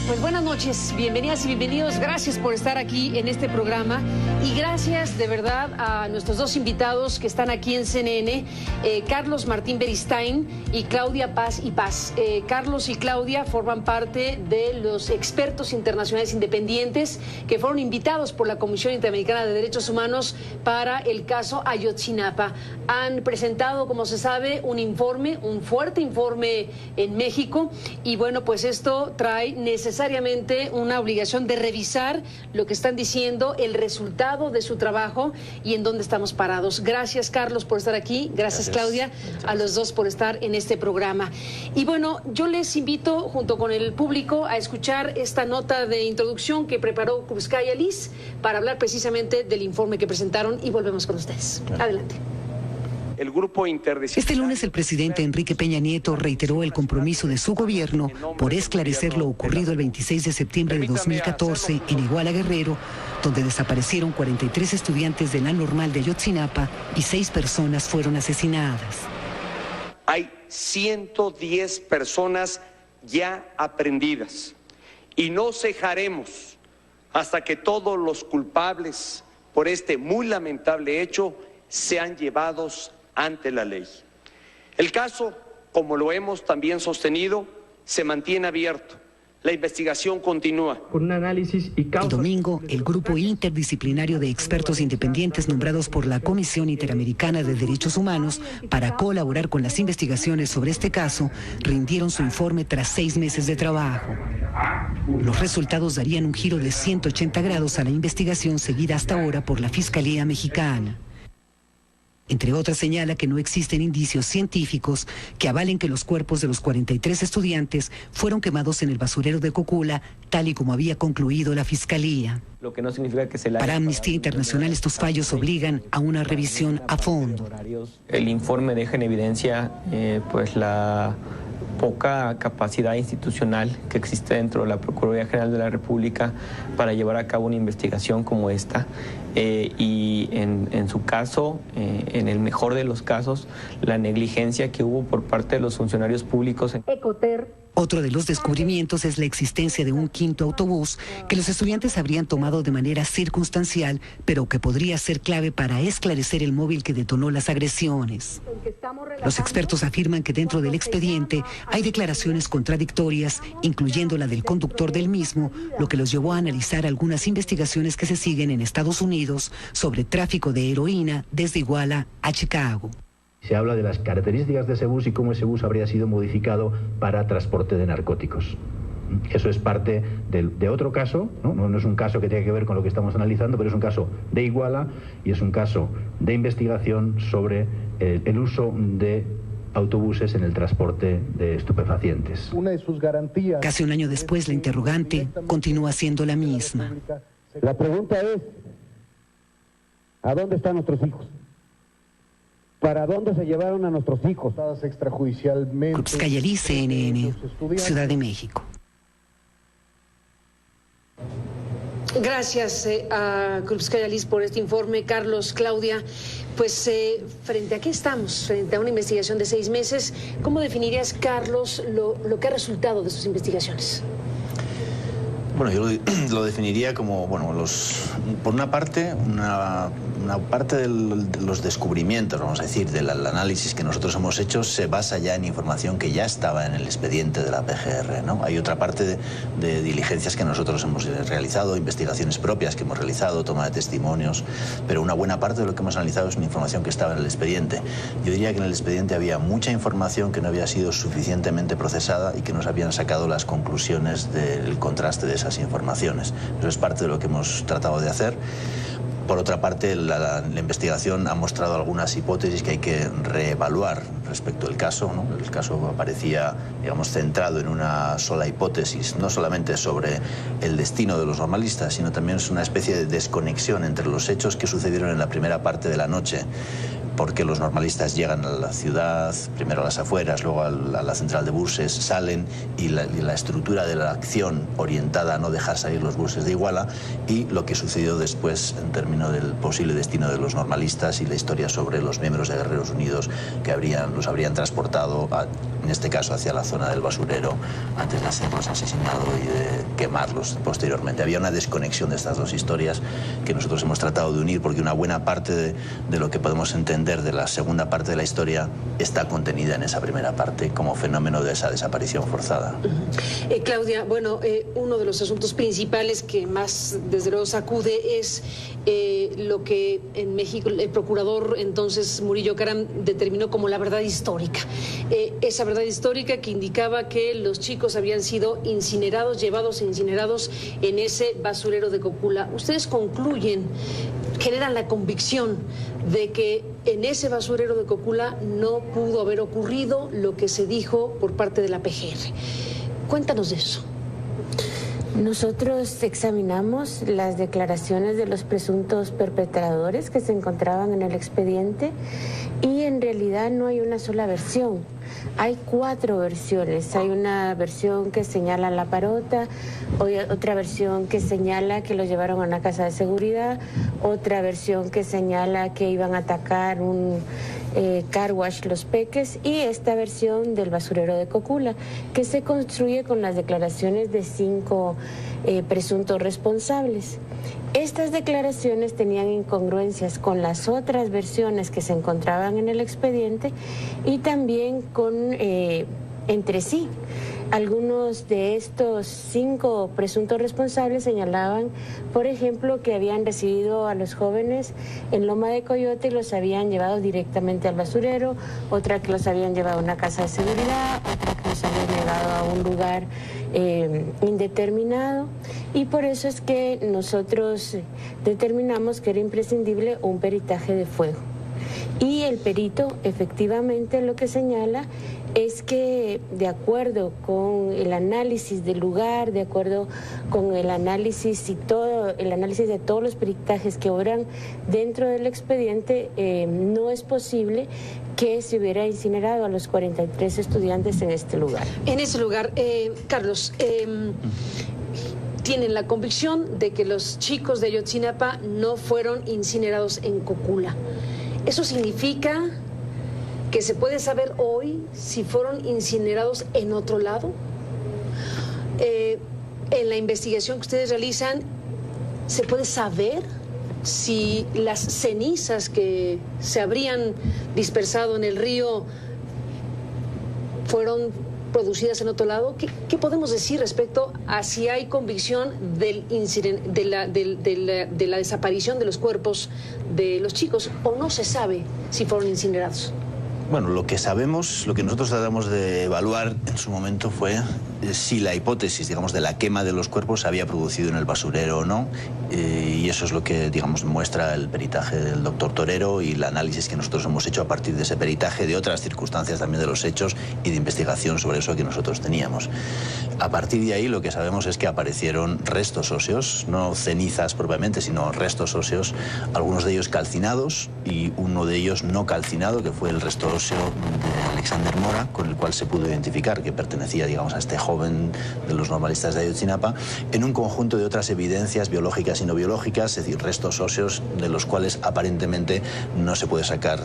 Pues buenas noches, bienvenidas y bienvenidos. Gracias por estar aquí en este programa y gracias de verdad a nuestros dos invitados que están aquí en CNN, Carlos Martín Beristain y Claudia Paz y Paz. Carlos y Claudia forman parte de los expertos internacionales independientes que fueron invitados por la Comisión Interamericana de Derechos Humanos para el caso Ayotzinapa. Han presentado, como se sabe, un informe, un fuerte informe en México y bueno, pues esto trae necesariamente una obligación de revisar lo que están diciendo, el resultado de su trabajo y en dónde estamos parados. Gracias, Carlos, por estar aquí. Gracias. Claudia, a los dos por estar en este programa. Y bueno, yo les invito, junto con el público, a escuchar esta nota de introducción que preparó Krupskaya Liz para hablar precisamente del informe que presentaron y volvemos con ustedes. Adelante. El grupo Este lunes el presidente Enrique Peña Nieto reiteró el compromiso de su gobierno por esclarecer lo ocurrido el 26 de septiembre de 2014 en Iguala, Guerrero, donde desaparecieron 43 estudiantes de la normal de Ayotzinapa y 6 personas fueron asesinadas. Hay 110 personas ya aprehendidas y no cejaremos hasta que todos los culpables por este muy lamentable hecho sean llevados ante la ley. El caso, como lo hemos también sostenido, se mantiene abierto. La investigación continúa. Con un análisis y el domingo, el grupo interdisciplinario de expertos independientes nombrados por la Comisión Interamericana de Derechos Humanos para colaborar con las investigaciones sobre este caso, rindieron su informe tras 6 meses de trabajo. Los resultados darían un giro de 180 grados a la investigación seguida hasta ahora por la Fiscalía Mexicana. Entre otras, señala que no existen indicios científicos que avalen que los cuerpos de los 43 estudiantes fueron quemados en el basurero de Cocula, tal y como había concluido la Fiscalía. Lo que no significa que Para Amnistía Internacional, estos fallos obligan a una revisión a fondo. El informe deja en evidencia pues la poca capacidad institucional que existe dentro de la Procuraduría General de la República para llevar a cabo una investigación como esta. Y en su caso, en el mejor de los casos, la negligencia que hubo por parte de los funcionarios públicos. Otro de los descubrimientos es la existencia de un quinto autobús que los estudiantes habrían tomado de manera circunstancial, pero que podría ser clave para esclarecer el móvil que detonó las agresiones. Los expertos afirman que dentro del expediente hay declaraciones contradictorias, incluyendo la del conductor del mismo, lo que los llevó a analizar algunas investigaciones que se siguen en Estados Unidos sobre tráfico de heroína desde Iguala a Chicago. Se habla de las características de ese bus y cómo ese bus habría sido modificado para transporte de narcóticos. Eso es parte de otro caso, no es un caso que tenga que ver con lo que estamos analizando, pero es un caso de Iguala y es un caso de investigación sobre el uso de autobuses en el transporte de estupefacientes. Una de sus garantías. Casi un año después, la interrogante continúa siendo la misma. La pregunta es, ¿a dónde están nuestros hijos? ¿Para dónde se llevaron a nuestros hijos? Extrajudicialmente. Krupskaya Liz, CNN, Ciudad de México. Gracias a Krupskaya Liz por este informe. Carlos, Claudia, pues frente a qué estamos, frente a una investigación de 6 meses, ¿cómo definirías, Carlos, lo que ha resultado de sus investigaciones? Bueno, yo lo definiría como, bueno, por una parte, una parte de los descubrimientos, vamos a decir, del análisis que nosotros hemos hecho se basa ya en información que ya estaba en el expediente de la PGR, ¿no? Hay otra parte de diligencias que nosotros hemos realizado, investigaciones propias que hemos realizado, toma de testimonios, pero una buena parte de lo que hemos analizado es una información que estaba en el expediente. Yo diría que en el expediente había mucha información que no había sido suficientemente procesada y que no se habían sacado las conclusiones del contraste de esas informaciones. Eso es parte de lo que hemos tratado de hacer. Por otra parte, la investigación ha mostrado algunas hipótesis que hay que reevaluar respecto al caso, ¿no? El caso aparecía, digamos, centrado en una sola hipótesis, no solamente sobre el destino de los normalistas, sino también es una especie de desconexión entre los hechos que sucedieron en la primera parte de la noche porque los normalistas llegan a la ciudad, primero a las afueras, luego a la central de buses, salen y la estructura de la acción orientada a no dejar salir los buses de Iguala, y lo que sucedió después en términos del posible destino de los normalistas y la historia sobre los miembros de Guerreros Unidos que los habrían transportado, en este caso hacia la zona del basurero, antes de hacerlos asesinados y de quemarlos posteriormente. Había una desconexión de estas dos historias que nosotros hemos tratado de unir, porque una buena parte de lo que podemos entender de la segunda parte de la historia está contenida en esa primera parte como fenómeno de esa desaparición forzada. Claudia, bueno, uno de los asuntos principales que más desde luego sacude es lo que en México el procurador entonces Murillo Karam determinó como la verdad histórica. Esa verdad histórica que indicaba que los chicos habían sido incinerados, llevados e incinerados en ese basurero de Cocula. Ustedes concluyen, generan la convicción de que en ese basurero de Cocula no pudo haber ocurrido lo que se dijo por parte de la PGR. Cuéntanos de eso. Nosotros examinamos las declaraciones de los presuntos perpetradores que se encontraban en el expediente y en realidad no hay una sola versión. Hay 4 versiones. Hay una versión que señala la parota, otra versión que señala que los llevaron a una casa de seguridad, otra versión que señala que iban a atacar un car wash Los Peques, y esta versión del basurero de Cocula, que se construye con las declaraciones de 5 presuntos responsables. Estas declaraciones tenían incongruencias con las otras versiones que se encontraban en el expediente y también con entre sí. Algunos de estos 5 presuntos responsables señalaban, por ejemplo, que habían recibido a los jóvenes en Loma de Coyote y los habían llevado directamente al basurero, otra que los habían llevado a una casa de seguridad, otra que los habían llevado a un lugar indeterminado, y por eso es que nosotros determinamos que era imprescindible un peritaje de fuego. Y el perito efectivamente lo que señala es que, de acuerdo con el análisis del lugar, de acuerdo con el análisis de todos los peritajes que obran dentro del expediente, no es posible que se hubiera incinerado a los 43 estudiantes en este lugar. En ese lugar, Carlos, tienen la convicción de que los chicos de Ayotzinapa no fueron incinerados en Cocula. ¿Eso significa que se puede saber hoy si fueron incinerados en otro lado? En la investigación que ustedes realizan, ¿se puede saber si las cenizas que se habrían dispersado en el río fueron producidas en otro lado? ¿Qué podemos decir respecto a si hay convicción de la desaparición de los cuerpos de los chicos, o no se sabe si fueron incinerados? Bueno, lo que sabemos, lo que nosotros tratamos de evaluar en su momento fue si la hipótesis, digamos, de la quema de los cuerpos se había producido en el basurero o no, y eso es lo que, digamos, muestra el peritaje del doctor Torero y el análisis que nosotros hemos hecho a partir de ese peritaje, de otras circunstancias también de los hechos y de investigación sobre eso que nosotros teníamos. A partir de ahí lo que sabemos es que aparecieron restos óseos, no cenizas propiamente, sino restos óseos, algunos de ellos calcinados y uno de ellos no calcinado, que fue el resto óseo de Alexander Mora, con el cual se pudo identificar que pertenecía, digamos, a este joven de los normalistas de Ayotzinapa, en un conjunto de otras evidencias biológicas y no biológicas, es decir, restos óseos de los cuales aparentemente no se puede sacar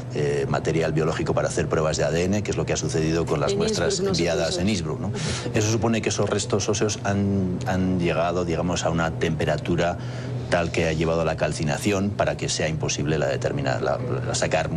material biológico para hacer pruebas de ADN, que es lo que ha sucedido con las muestras enviadas en Innsbruck, ¿no? Eso supone que esos restos óseos han llegado, digamos, a una temperatura tal que ha llevado a la calcinación para que sea imposible sacar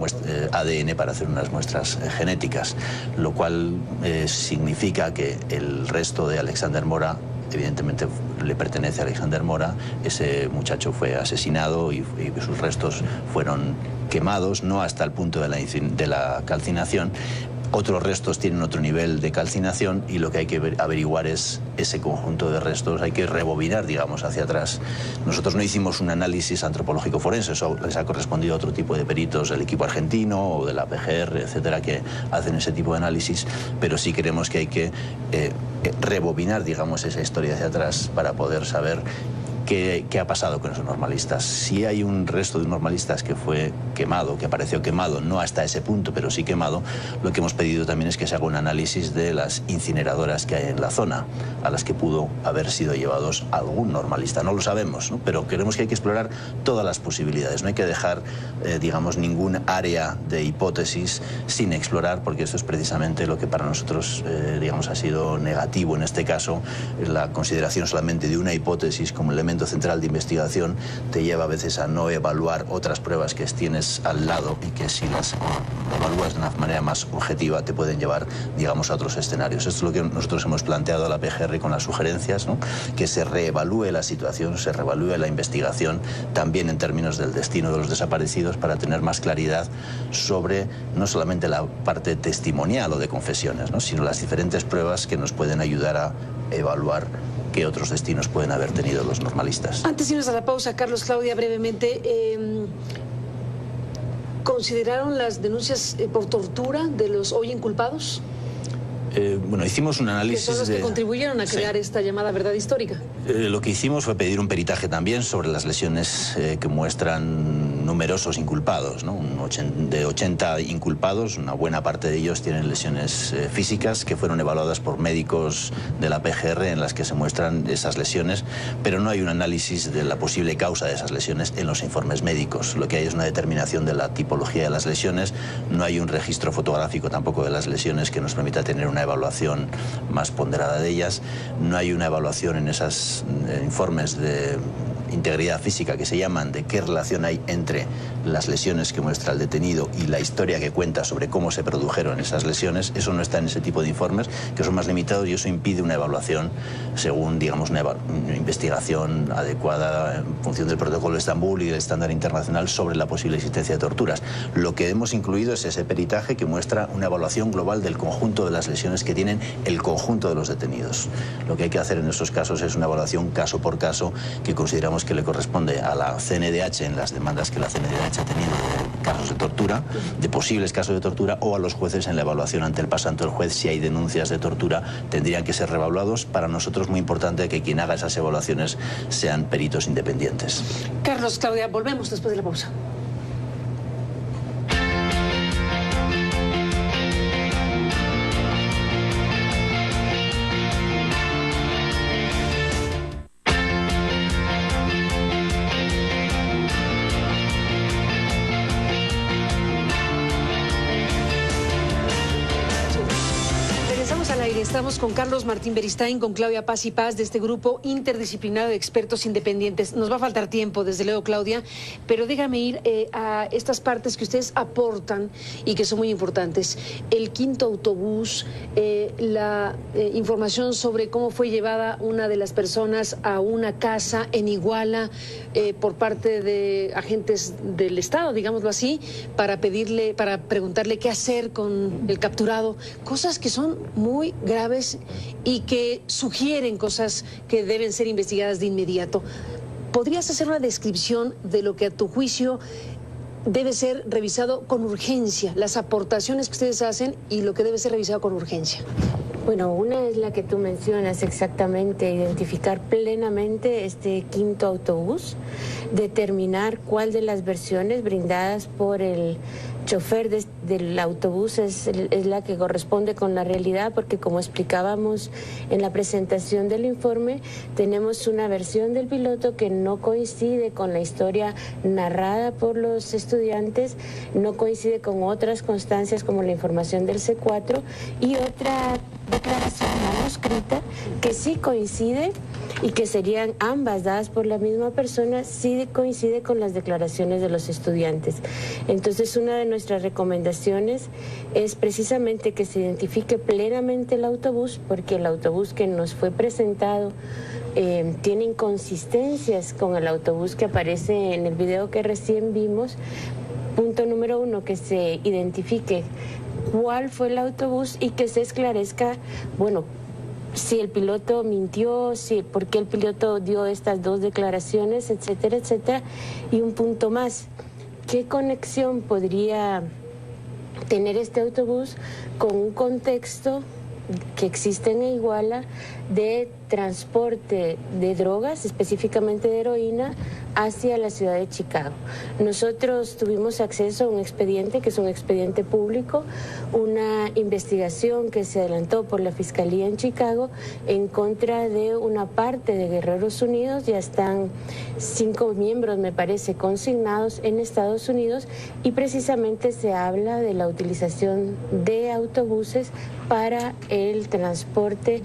ADN para hacer unas muestras genéticas, lo cual significa que el resto de Alexander Mora evidentemente le pertenece a Alexander Mora. Ese muchacho fue asesinado y sus restos fueron quemados, no hasta el punto de la calcinación. Otros restos tienen otro nivel de calcinación y lo que hay que averiguar es ese conjunto de restos. Hay que rebobinar, digamos, hacia atrás. Nosotros no hicimos un análisis antropológico forense, eso les ha correspondido a otro tipo de peritos del equipo argentino o de la PGR, etcétera, que hacen ese tipo de análisis, pero sí creemos que hay que rebobinar, digamos, esa historia hacia atrás para poder saber ¿Qué ha pasado con esos normalistas? Si hay un resto de normalistas que fue quemado, que apareció quemado, no hasta ese punto, pero sí quemado, lo que hemos pedido también es que se haga un análisis de las incineradoras que hay en la zona, a las que pudo haber sido llevados algún normalista. No lo sabemos, ¿no? Pero creemos que hay que explorar todas las posibilidades. No hay que dejar, digamos, ningún área de hipótesis sin explorar, porque eso es precisamente lo que para nosotros, digamos, ha sido negativo en este caso. La consideración solamente de una hipótesis como elemento central de investigación te lleva a veces a no evaluar otras pruebas que tienes al lado y que si las evalúas de una manera más objetiva te pueden llevar, digamos, a otros escenarios. Esto es lo que nosotros hemos planteado a la PGR con las sugerencias, ¿no? Que se reevalúe la situación, se reevalúe la investigación, también en términos del destino de los desaparecidos, para tener más claridad sobre no solamente la parte testimonial o de confesiones, ¿no? Sino las diferentes pruebas que nos pueden ayudar a evaluar qué otros destinos pueden haber tenido los normalistas. Antes de irnos a la pausa, Carlos, Claudia, brevemente, ¿consideraron las denuncias por tortura de los hoy inculpados? Bueno, hicimos un análisis. Que son los que contribuyeron a crear esta llamada verdad histórica. Lo que hicimos fue pedir un peritaje también sobre las lesiones que muestran numerosos inculpados, ¿no? De 80 inculpados, una buena parte de ellos tienen lesiones físicas que fueron evaluadas por médicos de la PGR en las que se muestran esas lesiones, pero no hay un análisis de la posible causa de esas lesiones en los informes médicos. Lo que hay es una determinación de la tipología de las lesiones, no hay un registro fotográfico tampoco de las lesiones que nos permita tener una evaluación más ponderada de ellas, no hay una evaluación en esos informes de integridad física que se llaman de qué relación hay entre las lesiones que muestra el detenido y la historia que cuenta sobre cómo se produjeron esas lesiones. Eso no está en ese tipo de informes, que son más limitados, y eso impide una evaluación según, digamos, una investigación adecuada en función del protocolo de Estambul y del estándar internacional sobre la posible existencia de torturas. Lo que hemos incluido es ese peritaje que muestra una evaluación global del conjunto de las lesiones que tienen el conjunto de los detenidos. Lo que hay que hacer en esos casos es una evaluación caso por caso que consideramos que le corresponde a la CNDH en las demandas que la CNDH ha tenido de casos de tortura, de posibles casos de tortura, o a los jueces en la evaluación ante el pasanto del juez. Si hay denuncias de tortura, tendrían que ser reevaluados. Para nosotros es muy importante que quien haga esas evaluaciones sean peritos independientes. Carlos, Claudia, volvemos después de la pausa. Estamos con Carlos Martín Beristain, con Claudia Paz y Paz, de este grupo interdisciplinario de expertos independientes. Nos va a faltar tiempo, desde luego, Claudia, pero déjame ir a estas partes que ustedes aportan y que son muy importantes. El quinto autobús, la información sobre cómo fue llevada una de las personas a una casa en Iguala por parte de agentes del Estado, digámoslo así, para preguntarle qué hacer con el capturado. Cosas que son muy graves y que sugieren cosas que deben ser investigadas de inmediato. ¿Podrías hacer una descripción de lo que a tu juicio debe ser revisado con urgencia, las aportaciones que ustedes hacen y lo que debe ser revisado con urgencia? Bueno, una es la que tú mencionas exactamente, identificar plenamente este quinto autobús, determinar cuál de las versiones brindadas por el chofer del autobús es la que corresponde con la realidad, porque como explicábamos en la presentación del informe, tenemos una versión del piloto que no coincide con la historia narrada por los estudiantes, no coincide con otras constancias como la información del C4 y otra declaración manuscrita que sí coincide y que serían ambas dadas por la misma persona, sí coincide con las declaraciones de los estudiantes. Entonces, una de nuestras recomendaciones es precisamente que se identifique plenamente el autobús, porque el autobús que nos fue presentado tiene inconsistencias con el autobús que aparece en el video que recién vimos. Punto número 1, que se identifique cuál fue el autobús y que se esclarezca, bueno, si el piloto mintió, por qué el piloto dio estas dos declaraciones, etcétera, etcétera. Y un punto más, ¿qué conexión podría tener este autobús con un contexto que existe en Iguala de transporte de drogas, específicamente de heroína, hacia la ciudad de Chicago. Nosotros tuvimos acceso a un expediente, que es un expediente público, una investigación que se adelantó por la Fiscalía en Chicago en contra de una parte de Guerreros Unidos. Ya están 5 miembros, me parece, consignados en Estados Unidos, y precisamente se habla de la utilización de autobuses para el transporte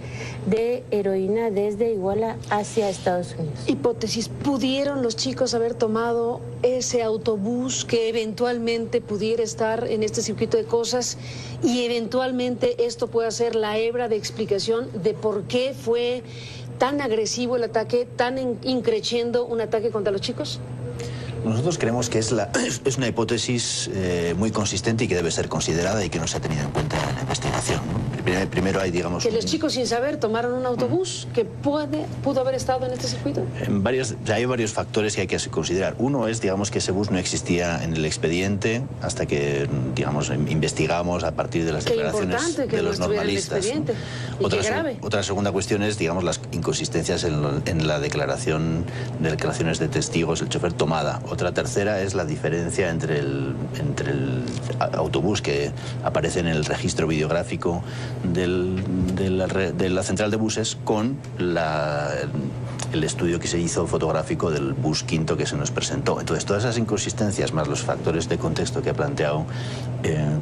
de heroína desde Iguala hacia Estados Unidos. Hipótesis, ¿pudieron los chicos haber tomado ese autobús que eventualmente pudiera estar en este circuito de cosas y eventualmente esto pueda ser la hebra de explicación de por qué fue tan agresivo el ataque, tan increciendo un ataque contra los chicos? Nosotros creemos que es una hipótesis muy consistente y que debe ser considerada y que no se ha tenido en cuenta en la investigación, ¿no? Primero hay, digamos... Que los chicos sin saber tomaron un autobús que pudo haber estado en este circuito. Hay varios factores que hay que considerar. Uno es, digamos, que ese bus no existía en el expediente hasta que, digamos, investigamos a partir de las declaraciones de los normalistas, ¿no? Otra segunda cuestión es, digamos, las inconsistencias en la declaraciones de testigos, el chofer tomada. Otra tercera es la diferencia entre el autobús que aparece en el registro videográfico de la central de buses con el estudio que se hizo fotográfico del bus quinto que se nos presentó. Entonces, todas esas inconsistencias más los factores de contexto que ha planteado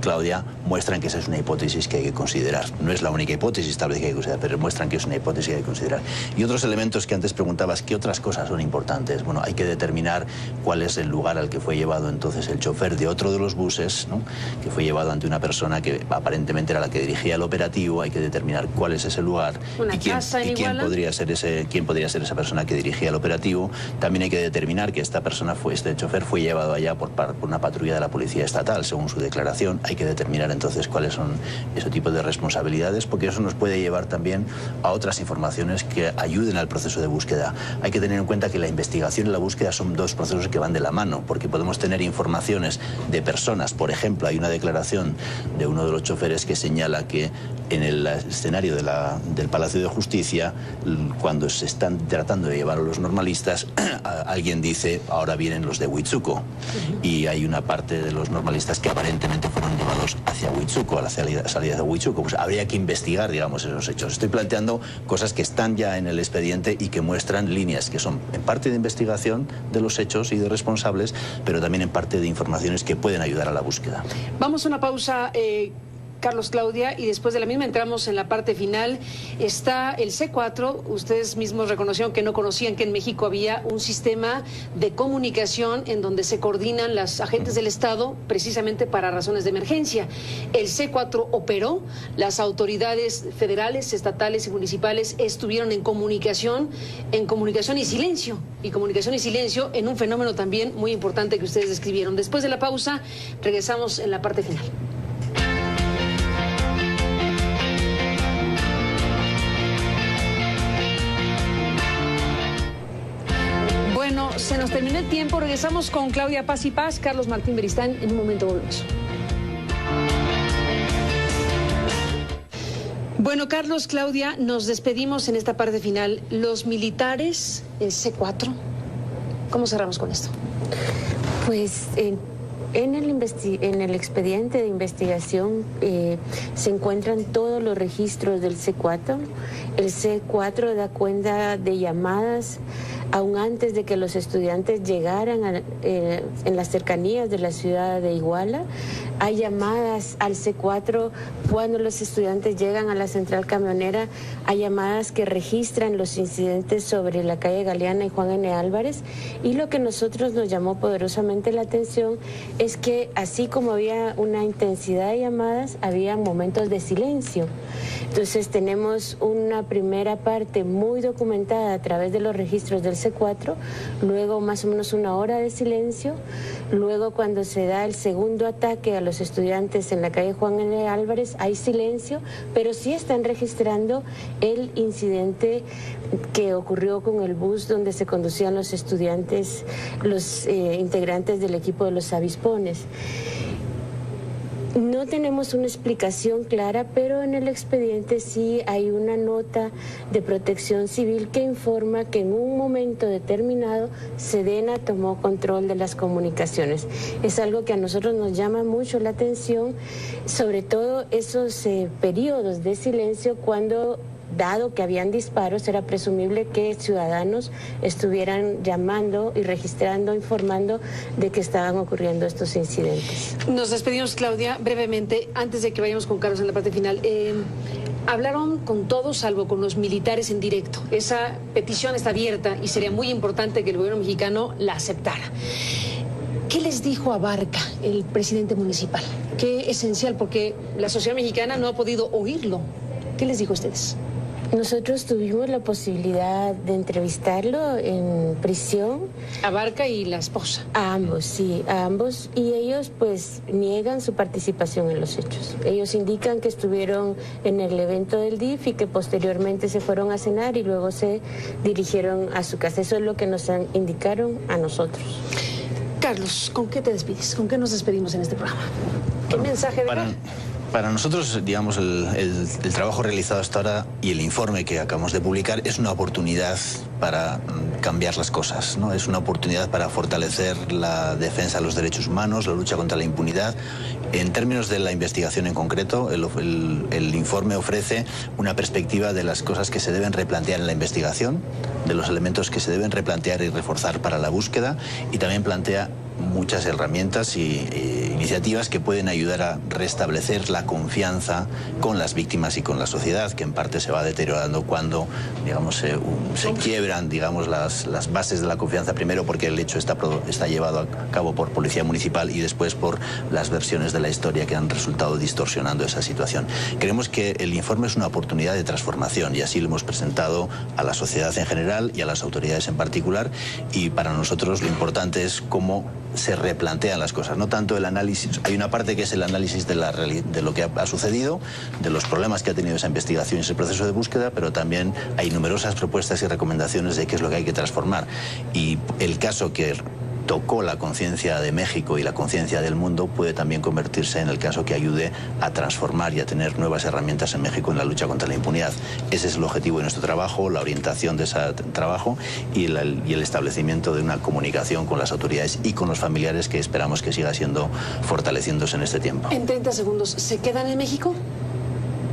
Claudia muestran que esa es una hipótesis que hay que considerar. No es la única hipótesis tal vez que hay que considerar, pero muestran que es una hipótesis que hay que considerar. Y otros elementos que antes preguntabas, ¿qué otras cosas son importantes? Bueno, hay que determinar cuál es el lugar al que fue llevado entonces el chofer de otro de los buses, ¿no? Que fue llevado ante una persona que aparentemente era la que dirigía el operativo. Hay que determinar cuál es ese lugar y quién podría ser esa persona que dirigía el operativo. También hay que determinar que este chofer fue llevado allá por una patrulla de la Policía Estatal, según su declaración. Hay que determinar entonces cuáles son ese tipo de responsabilidades, porque eso nos puede llevar también a otras informaciones que ayuden al proceso de búsqueda. Hay que tener en cuenta que la investigación y la búsqueda son dos procesos que van de la mano, porque podemos tener informaciones de personas. Por ejemplo, hay una declaración de uno de los choferes que señala que en el escenario del Palacio de Justicia, cuando se están tratando de llevar a los normalistas, alguien dice, ahora vienen los de Huitzuco. Y hay una parte de los normalistas que aparentemente fueron llevados hacia Huitzuco, a la salida de Huitzuco. Pues habría que investigar, digamos, esos hechos. Estoy planteando cosas que están ya en el expediente y que muestran líneas que son en parte de investigación de los hechos y de responsables, pero también en parte de informaciones que pueden ayudar a la búsqueda. Vamos a una pausa, Carlos, Claudia, y después de la misma entramos en la parte final. Está el C4, ustedes mismos reconocieron que no conocían que en México había un sistema de comunicación en donde se coordinan las agentes del Estado precisamente para razones de emergencia. El C4 operó, las autoridades federales, estatales y municipales estuvieron en comunicación y silencio, en un fenómeno también muy importante que ustedes describieron. Después de la pausa, regresamos en la parte final. Bueno, se nos terminó el tiempo. Regresamos con Claudia Paz y Paz, Carlos Martín Beristain. En un momento volvemos. Bueno, Carlos, Claudia, nos despedimos en esta parte final. Los militares, el C4, ¿cómo cerramos con esto? Pues en el expediente de investigación se encuentran todos los registros del C4. El C4 da cuenta de llamadas aún antes de que los estudiantes llegaran en las cercanías de la ciudad de Iguala. Hay llamadas al C4 cuando los estudiantes llegan a la central camionera. Hay llamadas que registran los incidentes sobre la calle Galeana y Juan N. Álvarez. Y lo que nosotros nos llamó poderosamente la atención es que así como había una intensidad de llamadas, había momentos de silencio. Entonces tenemos una primera parte muy documentada a través de los registros del C4, luego más o menos una hora de silencio, luego cuando se da el segundo ataque a los estudiantes en la calle Juan N. Álvarez hay silencio, pero sí están registrando el incidente que ocurrió con el bus donde se conducían los estudiantes, los integrantes del equipo de los avispones. No tenemos una explicación clara, pero en el expediente sí hay una nota de Protección Civil que informa que en un momento determinado Sedena tomó control de las comunicaciones. Es algo que a nosotros nos llama mucho la atención, sobre todo esos periodos de silencio cuando, dado que habían disparos, era presumible que ciudadanos estuvieran llamando y registrando, informando de que estaban ocurriendo estos incidentes. Nos despedimos, Claudia, brevemente, antes de que vayamos con Carlos en la parte final. Hablaron con todos, salvo con los militares en directo. Esa petición está abierta y sería muy importante que el gobierno mexicano la aceptara. ¿Qué les dijo Abarca, el presidente municipal? Qué esencial, porque la sociedad mexicana no ha podido oírlo. ¿Qué les dijo a ustedes? Nosotros tuvimos la posibilidad de entrevistarlo en prisión. Abarca y la esposa. A ambos, sí, a ambos. Y ellos pues niegan su participación en los hechos. Ellos indican que estuvieron en el evento del DIF y que posteriormente se fueron a cenar y luego se dirigieron a su casa. Eso es lo que nos indicaron a nosotros. Carlos, ¿con qué te despides? ¿Con qué nos despedimos en este programa? ¿Qué mensaje de Para nosotros, digamos, el trabajo realizado hasta ahora y el informe que acabamos de publicar es una oportunidad para cambiar las cosas, ¿no? Es una oportunidad para fortalecer la defensa de los derechos humanos, la lucha contra la impunidad. En términos de la investigación en concreto, el informe ofrece una perspectiva de las cosas que se deben replantear en la investigación, de los elementos que se deben replantear y reforzar para la búsqueda, y también plantea muchas herramientas y iniciativas que pueden ayudar a restablecer la confianza con las víctimas y con la sociedad, que en parte se va deteriorando cuando, digamos, se quiebran, digamos, las bases de la confianza, primero porque el hecho está llevado a cabo por policía municipal y después por las versiones de la historia que han resultado distorsionando esa situación. Creemos que el informe es una oportunidad de transformación y así lo hemos presentado a la sociedad en general y a las autoridades en particular, y para nosotros lo importante es cómo se replantean las cosas, no tanto el análisis. Hay una parte que es el análisis de lo que ha sucedido, de los problemas que ha tenido esa investigación y ese proceso de búsqueda, pero también hay numerosas propuestas y recomendaciones de qué es lo que hay que transformar. Y el caso que tocó la conciencia de México y la conciencia del mundo puede también convertirse en el caso que ayude a transformar y a tener nuevas herramientas en México en la lucha contra la impunidad. Ese es el objetivo de nuestro trabajo, la orientación de ese trabajo y el establecimiento de una comunicación con las autoridades y con los familiares que esperamos que siga fortaleciéndose en este tiempo. En 30 segundos, ¿se quedan en México?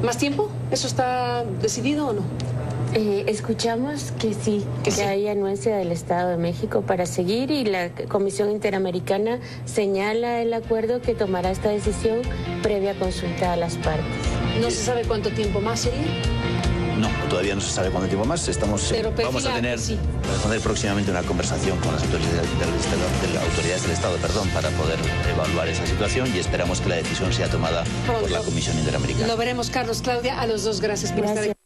¿Más tiempo? ¿Eso está decidido o no? Escuchamos que sí, que hay anuencia del Estado de México para seguir, y la Comisión Interamericana señala el acuerdo que tomará esta decisión previa consulta a las partes. ¿No se sabe cuánto tiempo más sería? No, todavía no se sabe cuánto tiempo más. Vamos a tener próximamente una conversación con las autoridades del Estado, para poder evaluar esa situación, y esperamos que la decisión sea tomada por la Comisión Interamericana. Lo veremos, Carlos, Claudia, a los dos, gracias por estar aquí.